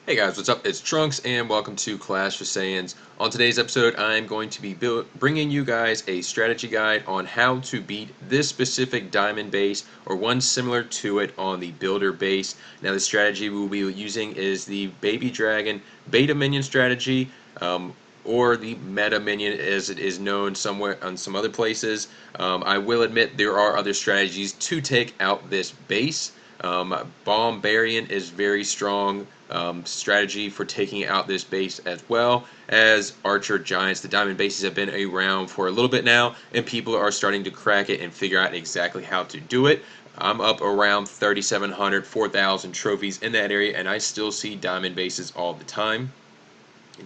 Hey guys, what's up? It's Trunks and welcome to Clash of Saiyans. On today's episode, I'm going to be bringing you guys a strategy guide on how to beat this specific diamond base or one similar to it on the builder base. Now the strategy we'll be using is the Baby Dragon Beta Minion strategy, or the Meta Minion as it is known somewhere on some other places. I will admit there are other strategies to take out this base. Bombarian is very strong strategy for taking out this base, as well as Archer Giants. The diamond bases have been around for a little bit now, and people are starting to crack it and figure out exactly how to do it. I'm up around 3,700, 4,000 trophies in that area, and I still see diamond bases all the time,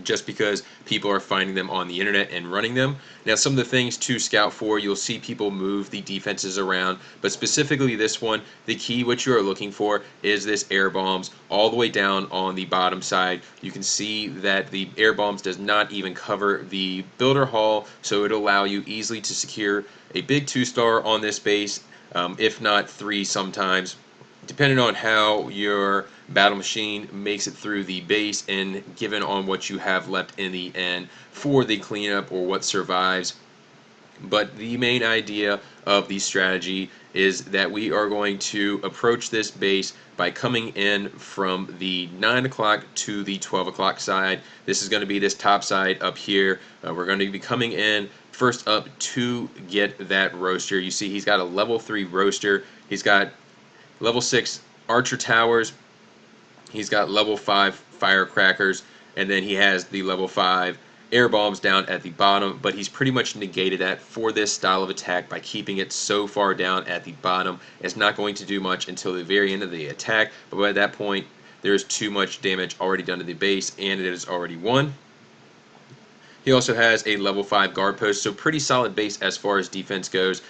just because people are finding them on the internet and running them. Now, some of the things to scout for, you'll see people move the defenses around, but specifically this one, the key what you are looking for is this air bombs all the way down on the bottom side. You can see that the air bombs does not even cover the builder hall, so it'll allow you easily to secure a big 2-star on this base, if not 3 sometimes, depending on how your battle machine makes it through the base and given on what you have left in the end for the cleanup or what survives. But the main idea of the strategy is that we are going to approach this base by coming in from the 9 o'clock to the 12 o'clock side. This is going to be this top side up here. We're going to be coming in first up to get that roaster. You see he's got a level 3 roaster. He's got level 6 archer towers. He's got level 5 firecrackers, and then he has the level 5 air bombs down at the bottom, but he's pretty much negated that for this style of attack by keeping it so far down at the bottom. It's not going to do much until the very end of the attack, but by that point there's too much damage already done to the base and it is already won. He also has a level 5 guard post, so pretty solid base as far as defense goes.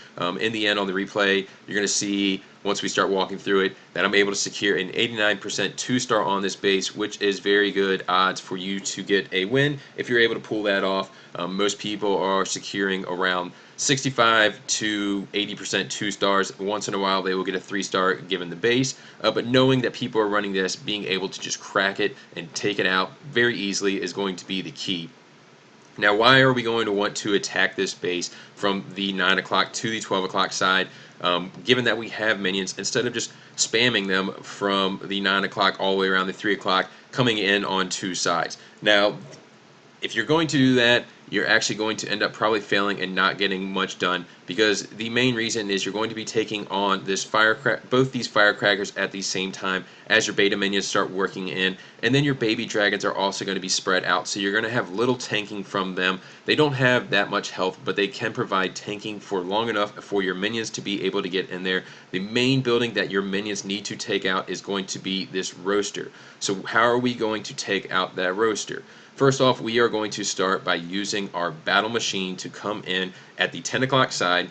In the end, on the replay, you're going to see, once we start walking through it, that I'm able to secure an 89% 2-star on this base, which is very good odds for you to get a win if you're able to pull that off. Most people are securing around 65 to 80% 2-stars. Once in a while, they will get a 3-star given the base, but knowing that people are running this, being able to just crack it and take it out very easily is going to be the key. Now, why are we going to want to attack this base from the 9 o'clock to the 12 o'clock side? Given that we have minions, instead of just spamming them from the 9 o'clock all the way around the 3 o'clock, coming in on 2 sides. Now, if you're going to do that, you're actually going to end up probably failing and not getting much done, because the main reason is you're going to be taking on this both these firecrackers at the same time as your beta minions start working in, and then your baby dragons are also going to be spread out, so you're going to have little tanking from them. They don't have that much health, but they can provide tanking for long enough for your minions to be able to get in there. The main building that your minions need to take out is going to be this roaster. So how are we going to take out that roaster? First off, we are going to start by using our battle machine to come in at the 10 o'clock side,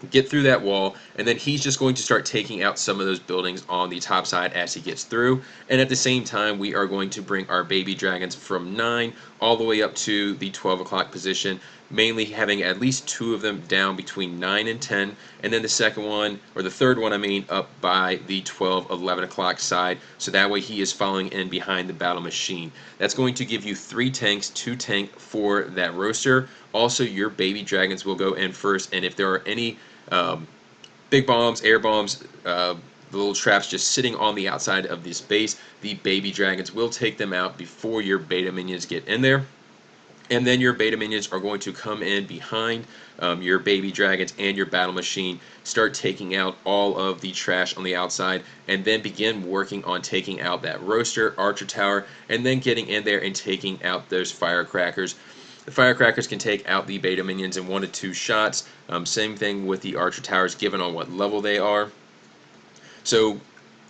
get through that wall, and then he's just going to start taking out some of those buildings on the top side as he gets through. And at the same time, we are going to bring our baby dragons from 9 all the way up to the 12 o'clock position, mainly having at least 2 of them down between 9 and 10, and then the second one, or the third one I mean, up by the 12, 11 o'clock side, so that way he is following in behind the battle machine. That's going to give you 3 tanks, 2 tank for that roaster. Also, your baby dragons will go in first, and if there are any big bombs, air bombs, the little traps just sitting on the outside of this base, the baby dragons will take them out before your beta minions get in there. And then your beta minions are going to come in behind your baby dragons and your battle machine, start taking out all of the trash on the outside, and then begin working on taking out that roaster, archer tower, and then getting in there and taking out those firecrackers. The firecrackers can take out the beta minions in 1 to 2 shots. Same thing with the archer towers, given on what level they are. So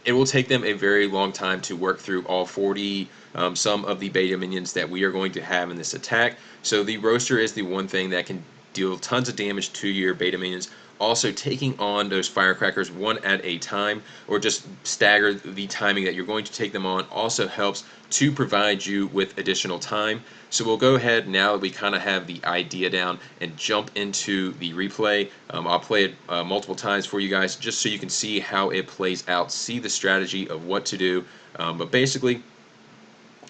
it will take them a very long time to work through all 40 some of the beta minions that we are going to have in this attack. So the roaster is the one thing that can deal tons of damage to your beta minions. Also, taking on those firecrackers one at a time, or just stagger the timing that you're going to take them on, also helps to provide you with additional time. So we'll go ahead, now that we kind of have the idea down, and jump into the replay. I'll play it multiple times for you guys just so you can see how it plays out, see the strategy of what to do. But basically,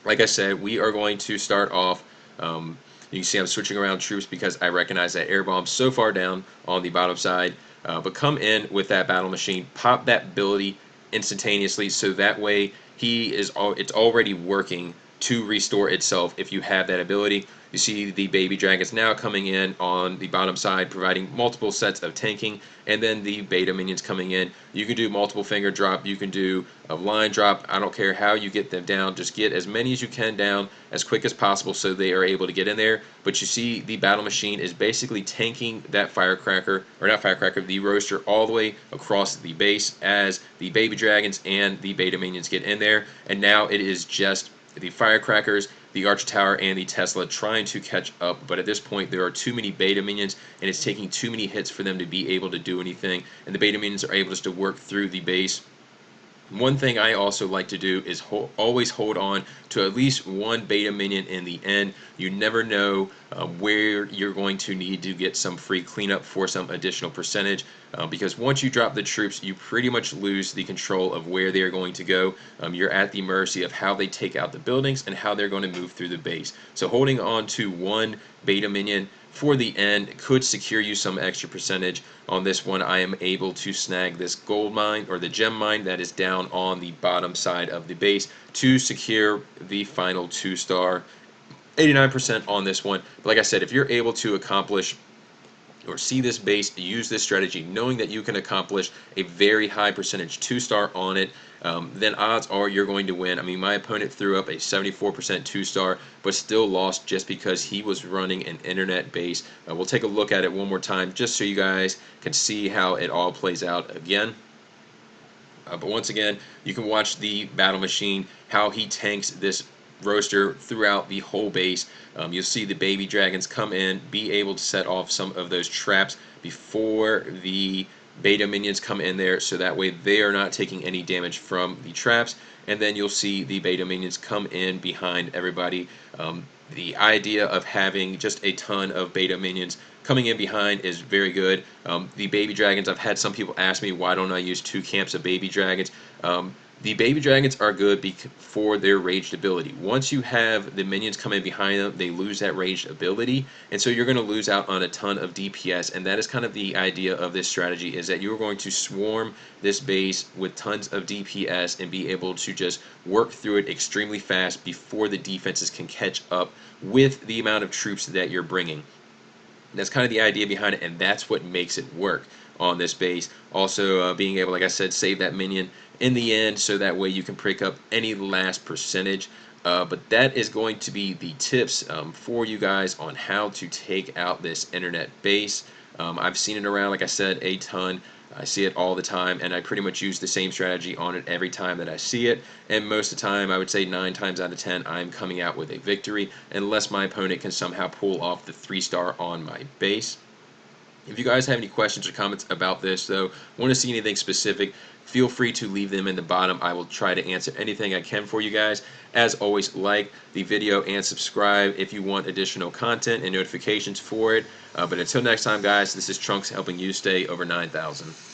like I said, we are going to start off. You can see I'm switching around troops because I recognize that air bomb's so far down on the bottom side. But come in with that battle machine, pop that ability instantaneously, so that way it's already working to restore itself if you have that ability. You see the baby dragons now coming in on the bottom side, providing multiple sets of tanking, and then the beta minions coming in. You can do multiple finger drop, you can do a line drop. I don't care how you get them down, just get as many as you can down as quick as possible so they are able to get in there. But you see the battle machine is basically tanking that firecracker, or not firecracker, the roaster all the way across the base as the baby dragons and the beta minions get in there. And now it is just the firecrackers, the Archer Tower, and the Tesla trying to catch up. But at this point, there are too many beta minions, and it's taking too many hits for them to be able to do anything. And the beta minions are able just to work through the base. One thing I also like to do is always hold on to at least one beta minion in the end. You never know where you're going to need to get some free cleanup for some additional percentage, because once you drop the troops, you pretty much lose the control of where they are going to go. You're at the mercy of how they take out the buildings and how they're going to move through the base. So holding on to one beta minion for the end could secure you some extra percentage. On this one, I am able to snag this gold mine, or the gem mine, that is down on the bottom side of the base to secure the final 2-star. 89% on this one. But like I said, if you're able to accomplish or see this base, use this strategy, knowing that you can accomplish a very high percentage 2-star on it, then odds are you're going to win. I mean, my opponent threw up a 74% 2-star, but still lost just because he was running an internet base. We'll take a look at it one more time just so you guys can see how it all plays out again. But once again, you can watch the battle machine, how he tanks this roaster throughout the whole base. You'll see the baby dragons come in, be able to set off some of those traps before the beta minions come in there, so that way they are not taking any damage from the traps. And then you'll see the beta minions come in behind everybody. The idea of having just a ton of beta minions coming in behind is very good. The baby dragons, I've had some people ask me why don't I use 2 camps of baby dragons. The baby dragons are good for their raged ability. Once you have the minions come in behind them, they lose that raged ability, and so you're going to lose out on a ton of DPS. And that is kind of the idea of this strategy, is that you're going to swarm this base with tons of DPS and be able to just work through it extremely fast before the defenses can catch up with the amount of troops that you're bringing. That's kind of the idea behind it, and that's what makes it work on this base. Also, being able, like I said, save that minion in the end, so that way you can pick up any last percentage. But that is going to be the tips for you guys on how to take out this internet base. I've seen it around, like I said, a ton. I see it all the time, and I pretty much use the same strategy on it every time that I see it. And most of the time, I would say 9 times out of 10, I'm coming out with a victory, unless my opponent can somehow pull off the 3-star on my base. If you guys have any questions or comments about this, though, want to see anything specific, feel free to leave them in the bottom. I will try to answer anything I can for you guys. As always, like the video and subscribe if you want additional content and notifications for it. But until next time, guys, this is Trunks helping you stay over 9,000.